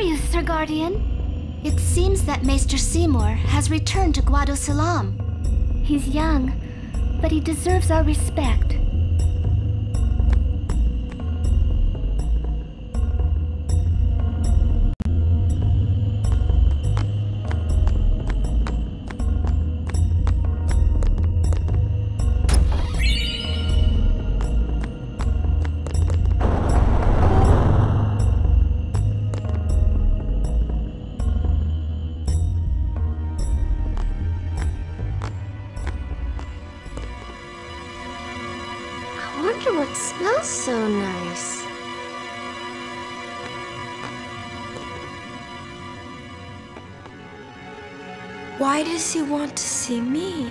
you, Sir Guardian? It seems that Maester Seymour has returned to Guadosalam. He's young, but he deserves our respect. I wonder what smells so nice. Why does he want to see me?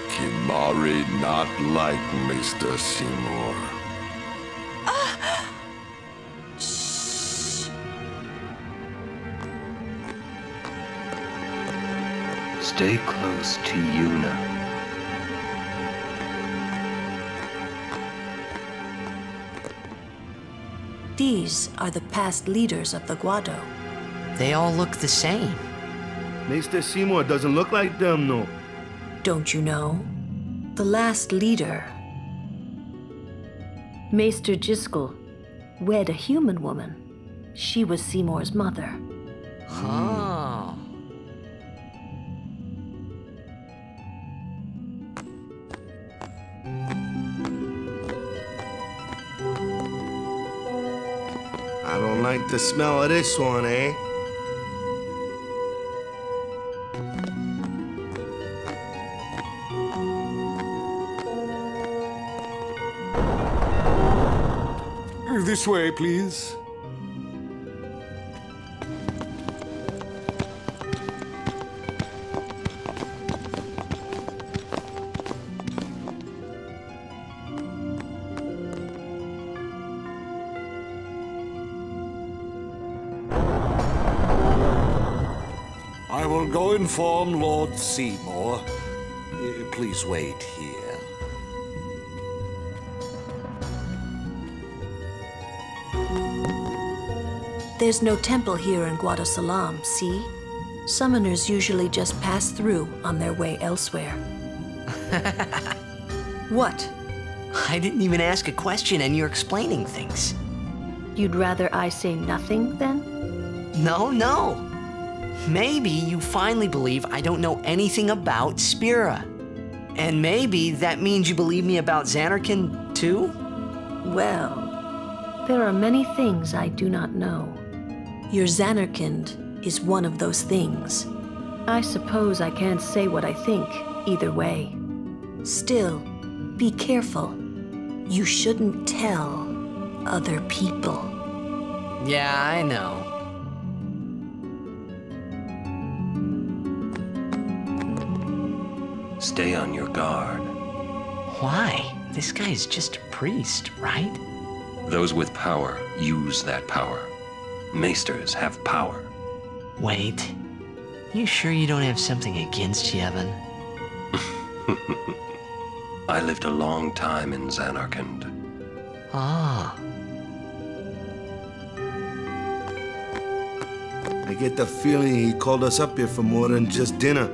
Kimari not like Mr. Seymour. Shh. Stay close to Yuna. These are the past leaders of the Guado. They all look the same. Mr. Seymour doesn't look like them, no. Don't you know? The last leader, Maester Jiskel, wed a human woman. She was Seymour's mother. Oh. I don't like the smell of this one, eh? This way, please. I will go inform Lord Seymour. Please wait here. There's no temple here in Guadosalam, see? Summoners usually just pass through on their way elsewhere. What? I didn't even ask a question and you're explaining things. You'd rather I say nothing, then? No. Maybe you finally believe I don't know anything about Spira. And maybe that means you believe me about Zanarkand, too? Well, there are many things I do not know. Your Zanarkand is one of those things. I suppose I can't say what I think either way. Still, be careful. You shouldn't tell other people. Yeah, I know. Stay on your guard. Why? This guy's just a priest, right? Those with power use that power. Maesters have power. Wait. You sure you don't have something against Yevon? I lived a long time in Zanarkand. Ah. I get the feeling he called us up here for more than just dinner.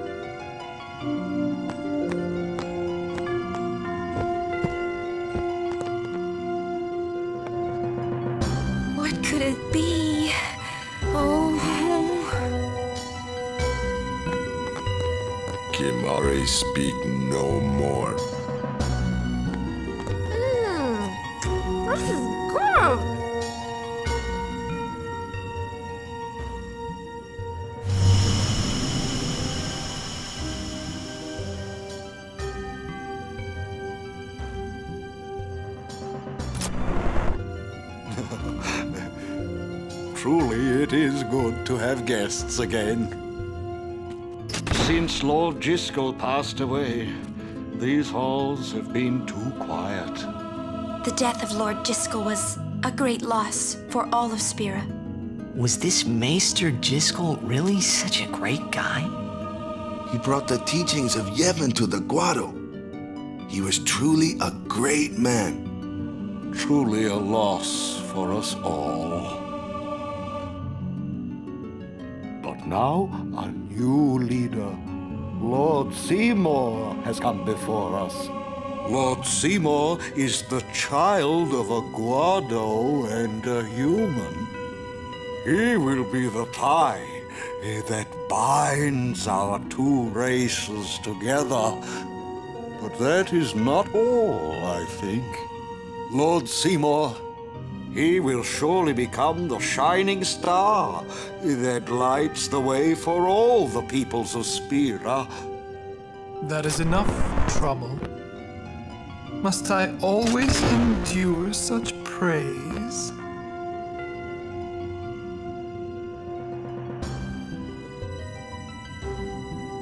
What could it be? Oh. Kimari speak no more. This is good. Truly, it is good to have guests again. Since Lord Jiskel passed away, these halls have been too quiet. The death of Lord Jiskel was a great loss for all of Spira. Was this Maester Jiskel really such a great guy? He brought the teachings of Yevon to the Guado. He was truly a great man. truly a loss for us all. But now a new leader, Lord Seymour, has come before us. Lord Seymour is the child of a Guado and a human. He will be the tie that binds our two races together. But that is not all, I think. Lord Seymour, he will surely become the shining star that lights the way for all the peoples of Spira. That is enough trouble. Must I always endure such praise?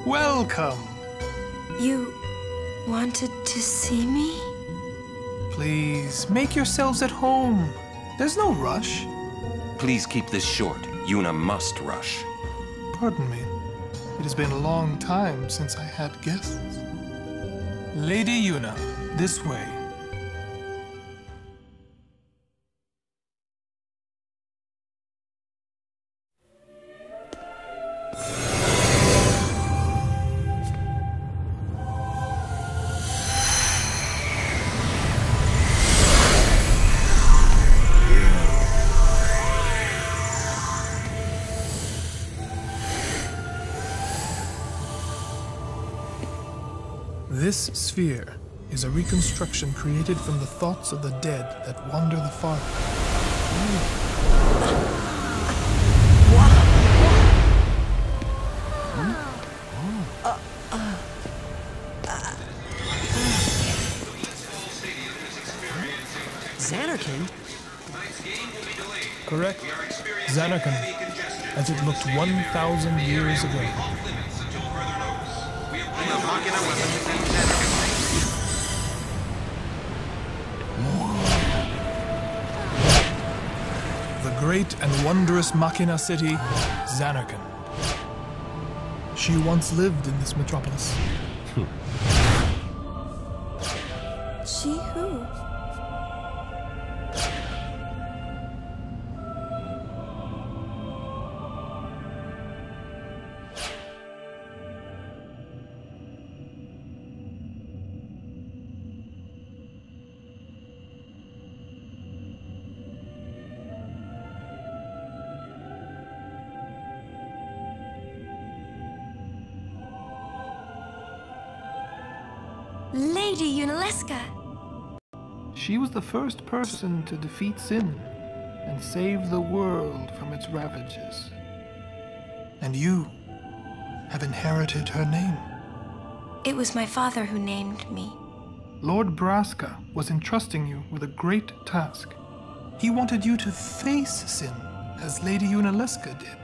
Welcome. You wanted to see me? Please, make yourselves at home. There's no rush. Please keep this short. Yuna must rush. Pardon me. It has been a long time since I had guests. Lady Yuna, this way. This sphere is a reconstruction created from the thoughts of the dead that wander the far. Xanarkin? Correct. Xanarkin, as it looked 1,000 years ago. The great and wondrous Machina city, Xanarkin. She once lived in this metropolis. She who? Lady Yunalesca! She was the first person to defeat sin and save the world from its ravages. And you have inherited her name. It was my father who named me. Lord Braska was entrusting you with a great task. He wanted you to face sin, as Lady Yunalesca did.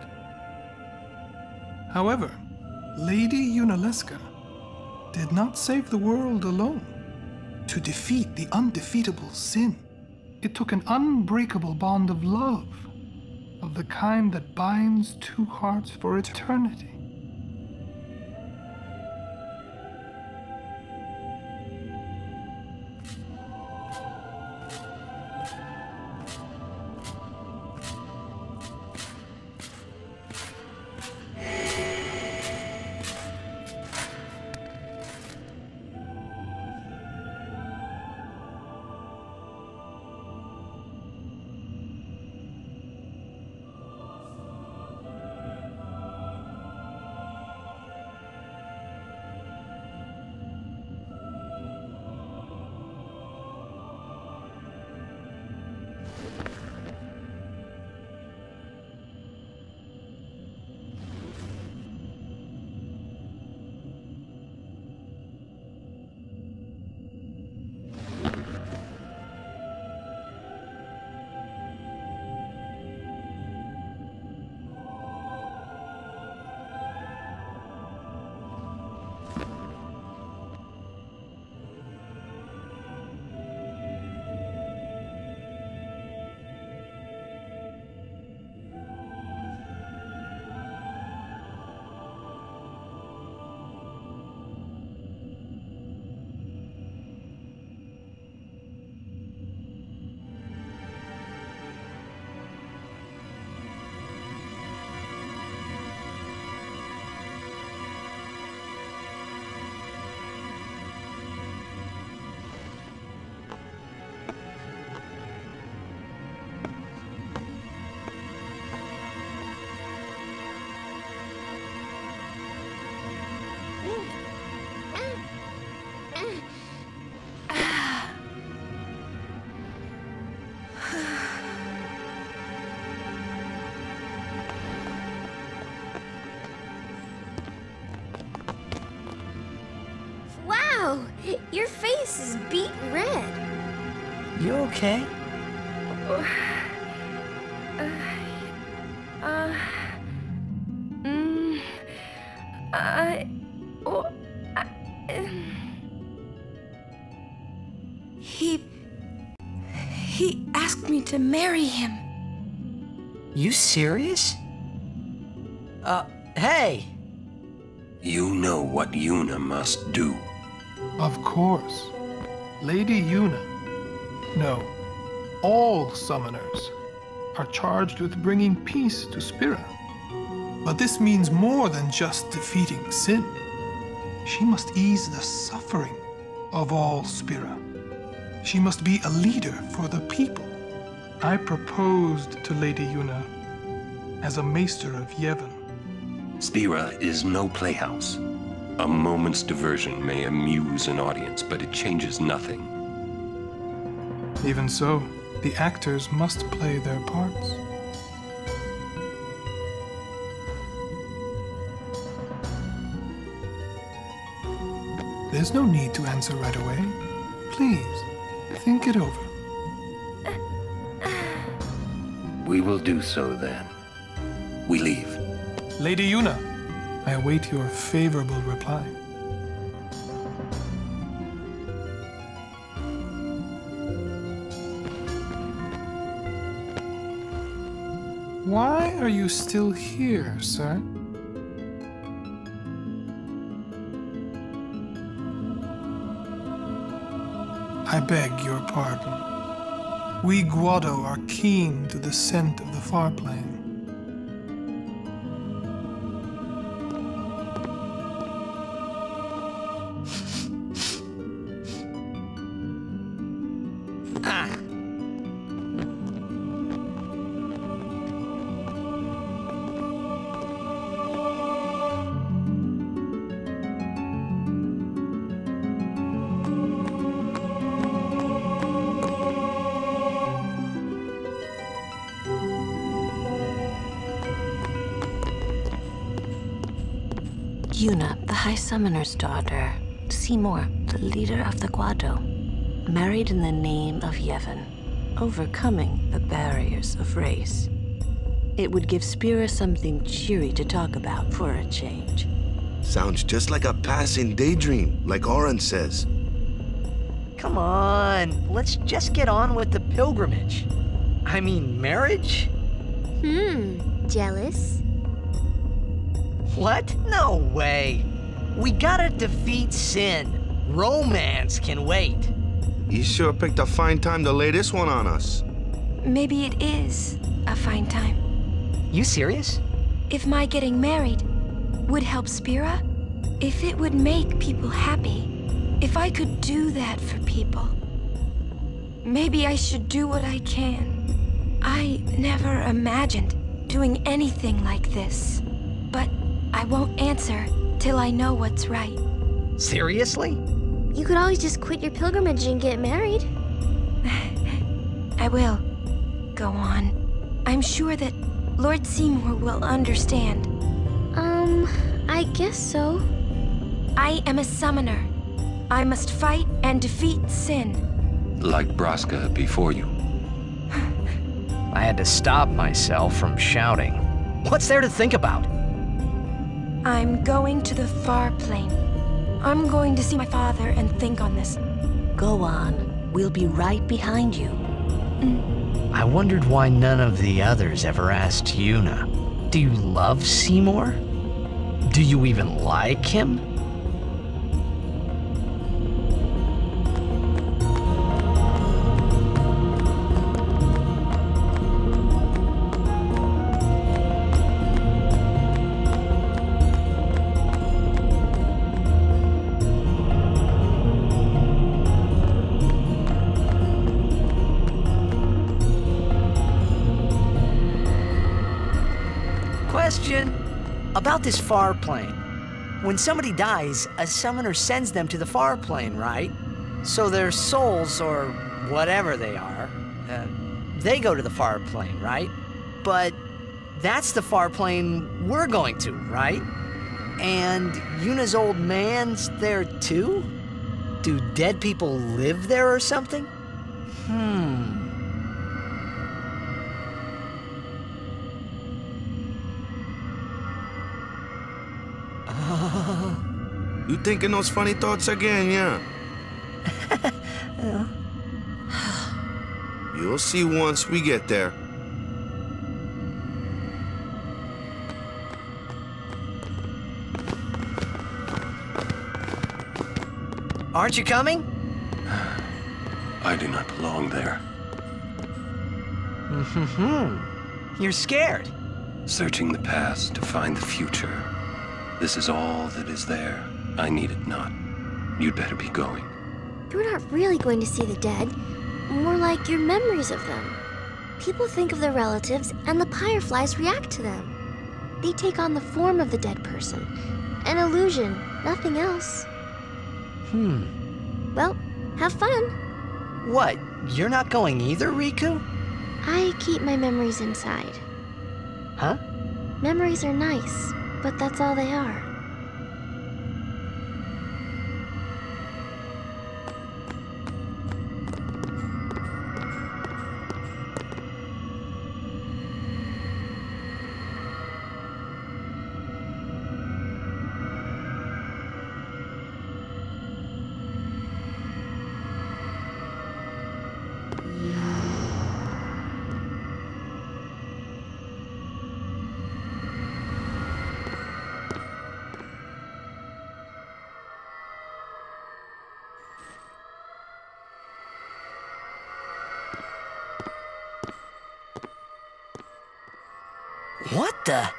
However, Lady Yunalesca did not save the world alone. To defeat the undefeatable sin, it took an unbreakable bond of love, of the kind that binds two hearts for eternity. Wow, your face is beet red. You okay? He asked me to marry him. You serious? Hey! You know what Yuna must do. Of course. Lady Yuna. No, all summoners are charged with bringing peace to Spira. But this means more than just defeating sin. She must ease the suffering of all Spira. She must be a leader for the people. I proposed to Lady Yuna as a maester of Yevon. Spira is no playhouse. A moment's diversion may amuse an audience, but it changes nothing. Even so, the actors must play their parts. There's no need to answer right away. Please, think it over. We will do so then. We leave. Lady Yuna, I await your favorable reply. Why are you still here, sir? I beg your pardon. We Guado are keen to the scent of the far plain. Yuna, the High Summoner's daughter, Seymour, the leader of the Guado, married in the name of Yevon, overcoming the barriers of race. It would give Spira something cheery to talk about for a change. Sounds just like a passing daydream, like Oren says. Come on, let's just get on with the pilgrimage. I mean, marriage? Jealous? What? No way. We gotta defeat sin. Romance can wait. You sure picked a fine time to lay this one on us. Maybe it is a fine time. You serious? If my getting married would help Spira, if it would make people happy, if I could do that for people, maybe I should do what I can. I never imagined doing anything like this, but I won't answer till I know what's right. Seriously? You could always just quit your pilgrimage and get married. I will. Go on. I'm sure that Lord Seymour will understand. I guess so. I am a summoner. I must fight and defeat sin. Like Braska before you. I had to stop myself from shouting. What's there to think about? I'm going to the far plane. I'm going to see my father and think on this. Go on. We'll be right behind you. I wondered why none of the others ever asked Yuna. Do you love Seymour? Do you even like him? Question about this far plane. When somebody dies, a summoner sends them to the far plane, right? So their souls, or whatever they are, they go to the far plane, right? But that's the far plane we're going to, right? And Yuna's old man's there too? Do dead people live there or something? You thinking those funny thoughts again, yeah? You'll see once we get there. Aren't you coming? I do not belong there. You're scared. Searching the past to find the future. This is all that is there. I need it not. You'd better be going. You're not really going to see the dead. More like your memories of them. People think of their relatives, and the fireflies react to them. They take on the form of the dead person. An illusion, nothing else. Well, have fun. What? You're not going either, Riku? I keep my memories inside. Huh? Memories are nice, but that's all they are. What the?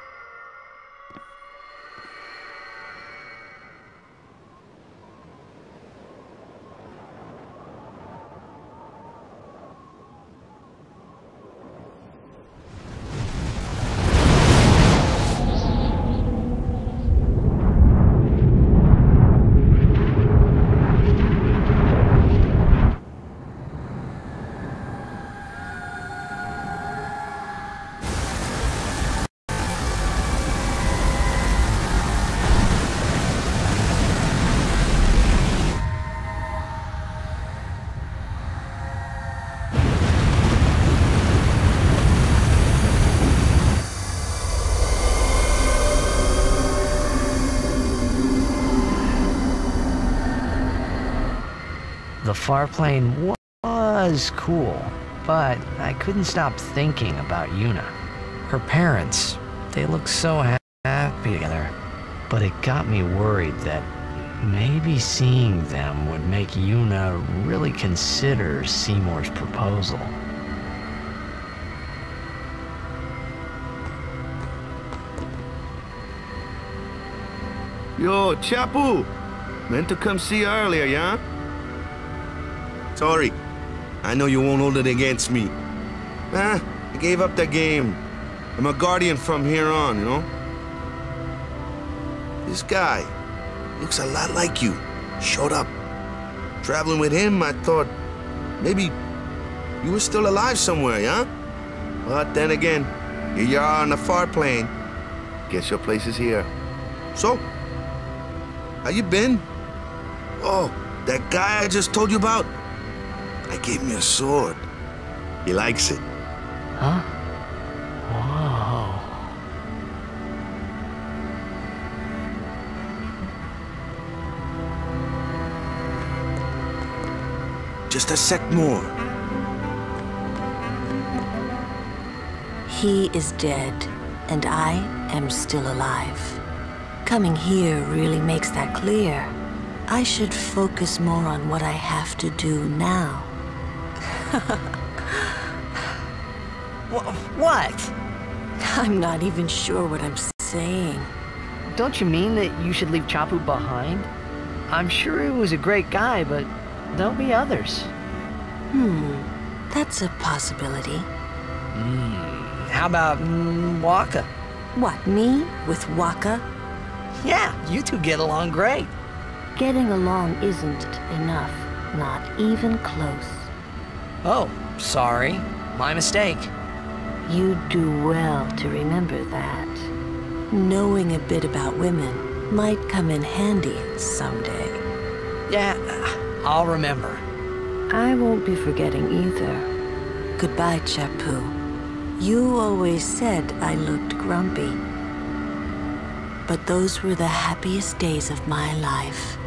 The far plane was cool, but I couldn't stop thinking about Yuna. Her parents, they look so happy together, but it got me worried that maybe seeing them would make Yuna really consider Seymour's proposal. Yo, Chapu! Meant to come see you earlier, yeah? Sorry. I know you won't hold it against me. I gave up that game. I'm a guardian from here on, you know? This guy looks a lot like you. Showed up. Traveling with him, I thought maybe you were still alive somewhere, yeah? But then again, here you are on the far plane. Guess your place is here. So, how you been? Oh, that guy I just told you about? I gave him a sword. He likes it. Huh? Whoa. Just a sec more. He is dead, and I am still alive. Coming here really makes that clear. I should focus more on what I have to do now. What? I'm not even sure what I'm saying. Don't you mean that you should leave Chapu behind? I'm sure he was a great guy, but there'll be others. That's a possibility. How about Waka? What, me with Waka? Yeah, you two get along great. Getting along isn't enough, not even close. Oh, sorry. My mistake. You do well to remember that. Knowing a bit about women might come in handy someday. Yeah, I'll remember. I won't be forgetting either. Goodbye, Chapu. You always said I looked grumpy. But those were the happiest days of my life.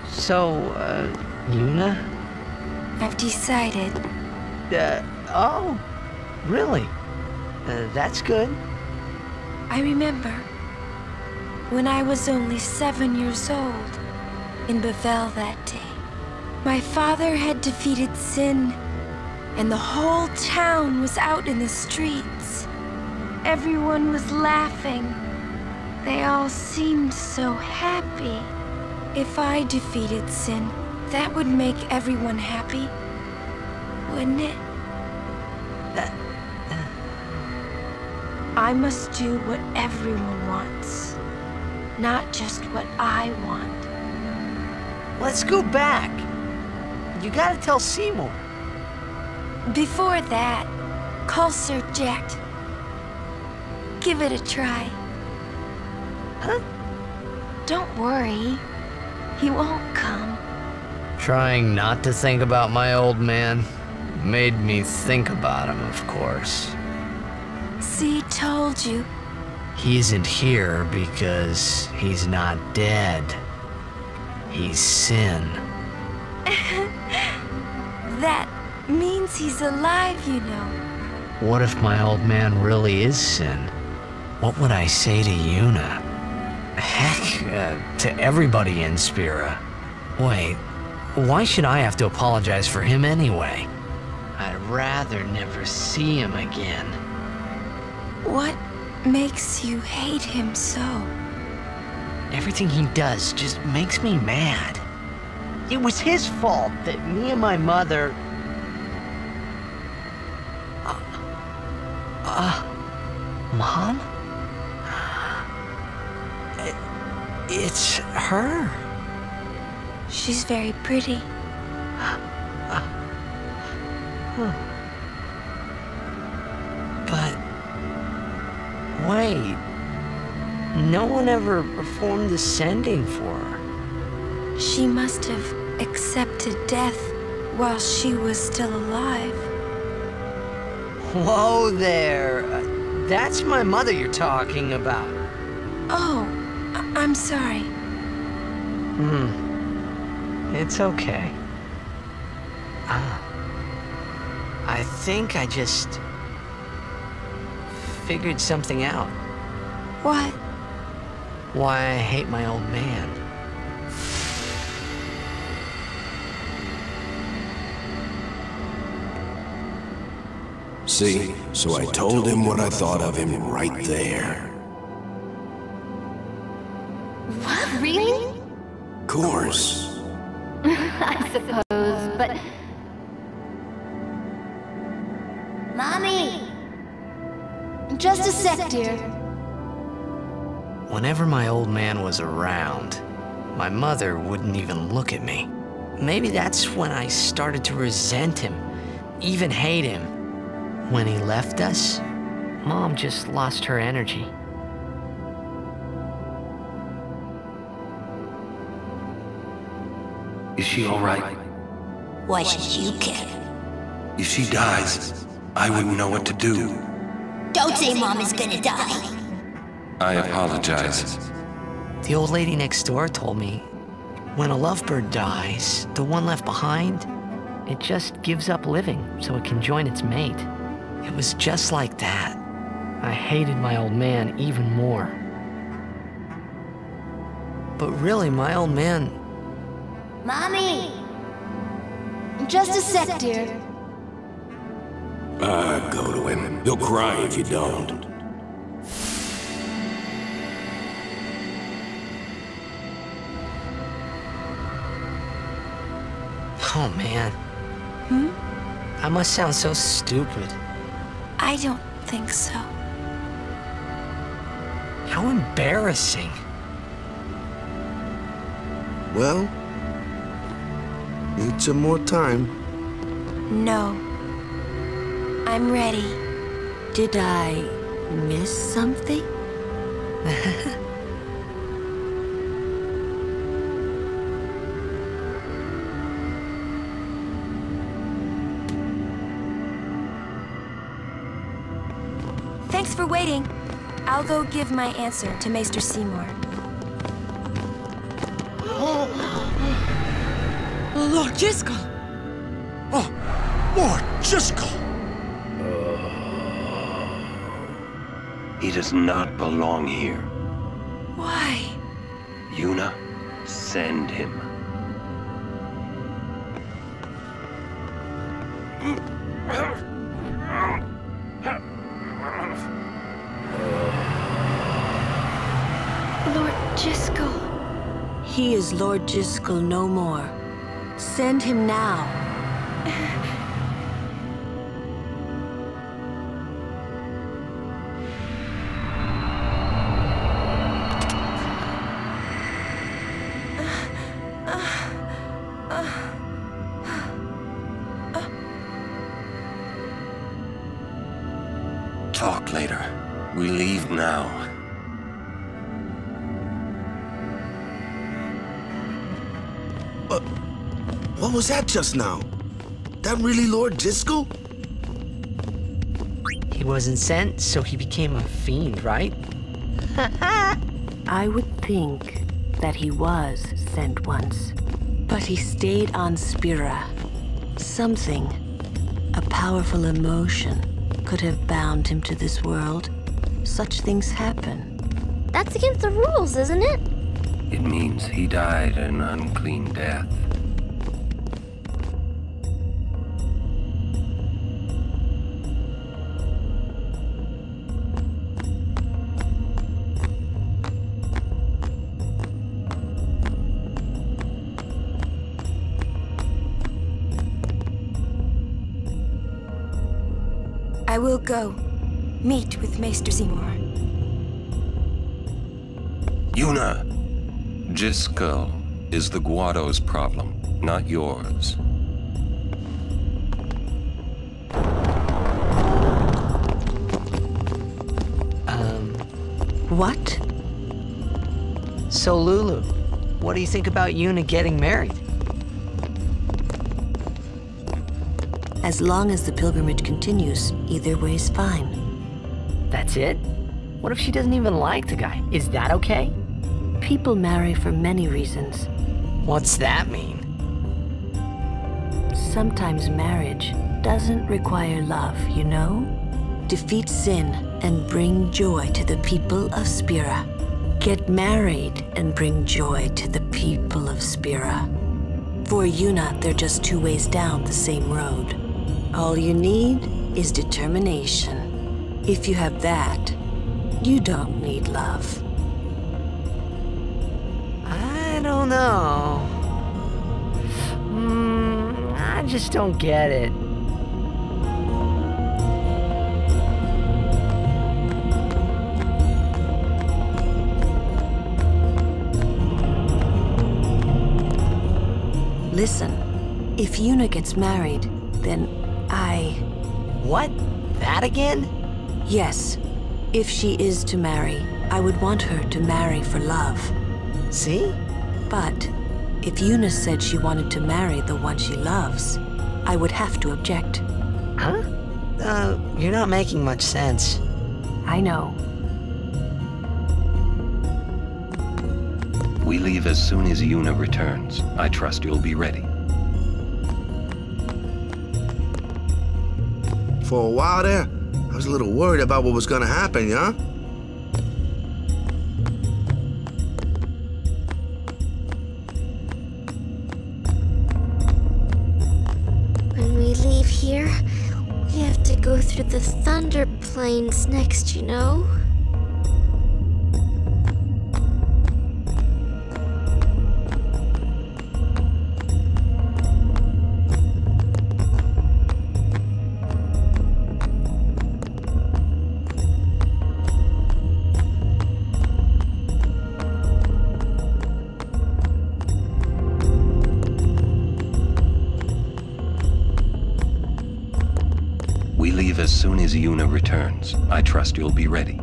So, Yuna? I've decided. Oh, really? That's good. I remember when I was only 7 years old in Bavel that day. My father had defeated sin, and the whole town was out in the streets. Everyone was laughing. They all seemed so happy. If I defeated sin, that would make everyone happy, wouldn't it? I must do what everyone wants, not just what I want. Let's go back. You gotta tell Seymour. Before that, call Sir Jet. Give it a try. Huh? Don't worry. He won't come. Trying not to think about my old man made me think about him, of course. See, told you. He isn't here because he's not dead. He's sin. That means he's alive, you know. What if my old man really is sin? What would I say to Yuna? Heck, to everybody in Spira. Wait, why should I have to apologize for him anyway? I'd rather never see him again. What makes you hate him so? Everything he does just makes me mad. It was his fault that me and my mother... Mom? It's her. She's very pretty. But... wait... no one ever performed the sending for her. She must have accepted death while she was still alive. Whoa there. That's my mother you're talking about. Oh, I'm sorry. It's okay. I think I just figured something out. What? Why I hate my old man. See, so I told him what I thought of him right there. What, really? Of course. I suppose, but... Mommy! Just a sec, dear. Whenever my old man was around, my mother wouldn't even look at me. Maybe that's when I started to resent him, even hate him. When he left us, Mom just lost her energy. Is she all right? Why should you care? If she dies, I wouldn't know what to do. Don't say Mom is gonna die. I apologize. The old lady next door told me, when a lovebird dies, the one left behind, it just gives up living so it can join its mate. It was just like that. I hated my old man even more. But really, my old man... Mommy! Just a sec, dear. Go to him. He'll cry if you don't. Oh, man. I must sound so stupid. I don't think so. How embarrassing. Well, need some more time. No. I'm ready. Did I miss something? Thanks for waiting. I'll go give my answer to Maester Seymour. Lord Jiskel! Oh, Lord Jiskel! He does not belong here. Why? Yuna, send him. Lord Jiskel. He is Lord Jiskel no more. Send him now. Talk later. We leave now. What was that just now? That really Lord Jiskel? He wasn't sent, so he became a fiend, right? I would think that he was sent once, but he stayed on Spira. Something, a powerful emotion, could have bound him to this world. Such things happen. That's against the rules, isn't it? It means he died an unclean death. I will go meet with Maester Seymour. Yuna, Jiskel is the Guado's problem, not yours. What? So Lulu, what do you think about Yuna getting married? As long as the pilgrimage continues, either way's fine. That's it? What if she doesn't even like the guy? Is that okay? People marry for many reasons. What's that mean? Sometimes marriage doesn't require love, you know? Defeat sin and bring joy to the people of Spira. Get married and bring joy to the people of Spira. For Yuna, they're just two ways down the same road. All you need is determination. If you have that, you don't need love. I don't know. I just don't get it. Listen, if Yuna gets married, then What? That again? Yes. If she is to marry, I would want her to marry for love. See? But if Yuna said she wanted to marry the one she loves, I would have to object. Huh? You're not making much sense. I know. We leave as soon as Yuna returns. I trust you'll be ready. For a while there, I was a little worried about what was gonna happen, yeah? When we leave here, we have to go through the Thunder Plains next, you know? We leave as soon as Yuna returns. I trust you'll be ready.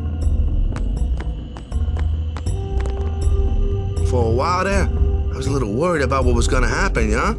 For a while there, I was a little worried about what was gonna happen, yeah?